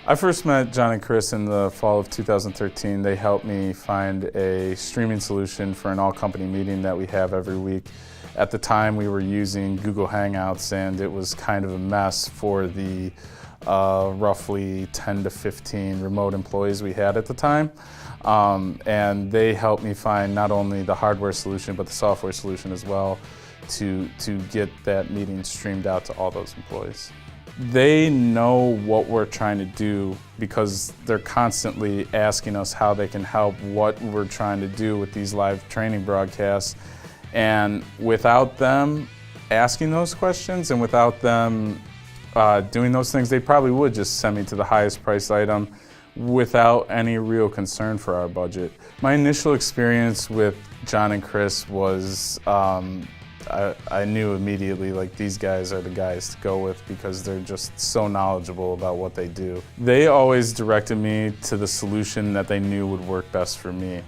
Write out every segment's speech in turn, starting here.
I first met John and Chris in the fall of 2013. They helped me find a streaming solution for an all-company meeting that we have every week. At the time, we were using Google Hangouts, and it was kind of a mess for the roughly 10 to 15 remote employees we had at the time. And they helped me find not only the hardware solution, but the software solution as well to get that meeting streamed out to all those employees. They know what we're trying to do because they're constantly asking us how they can help what we're trying to do with these live training broadcasts. And without them asking those questions and without them doing those things, they probably would just send me to the highest priced item without any real concern for our budget. My initial experience with John and Chris was I knew immediately, like, these guys are the guys to go with because they're just so knowledgeable about what they do. They always directed me to the solution that they knew would work best for me.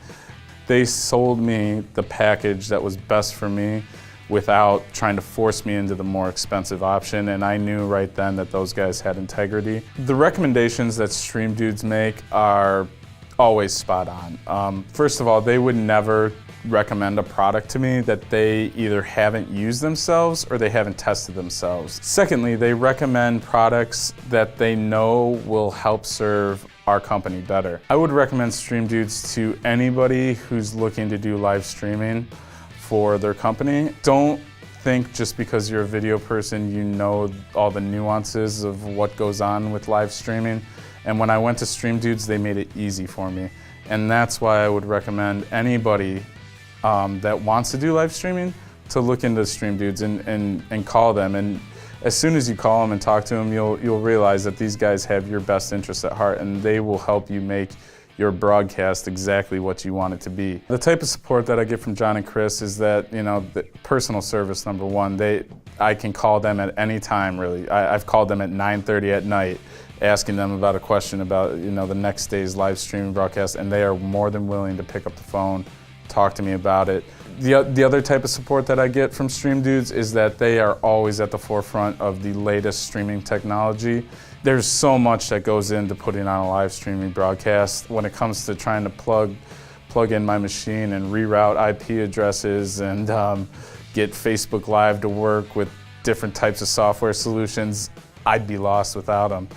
They sold me the package that was best for me without trying to force me into the more expensive option, and I knew right then that those guys had integrity. The recommendations that Stream Dudes make are always spot on. First of all, they would never recommend a product to me that they either haven't used themselves or they haven't tested themselves. Secondly, they recommend products that they know will help serve our company better. I would recommend Stream Dudes to anybody who's looking to do live streaming for their company. Don't think just because you're a video person you know all the nuances of what goes on with live streaming. And when I went to Stream Dudes, they made it easy for me. And that's why I would recommend anybody that wants to do live streaming to look into Stream Dudes and call them. And as soon as you call them and talk to them, you'll realize that these guys have your best interests at heart, and they will help you make your broadcast exactly what you want it to be. The type of support that I get from John and Chris is that, you know, the personal service, number one. I can call them at any time, really. I've called them at 9:30 at night asking them about a question about, you know, the next day's live streaming broadcast, and they are more than willing to pick up the phone, talk to me about it. The other type of support that I get from Stream Dudes is that they are always at the forefront of the latest streaming technology. There's so much that goes into putting on a live streaming broadcast when it comes to trying to plug in my machine and reroute IP addresses and get Facebook Live to work with different types of software solutions. I'd be lost without them.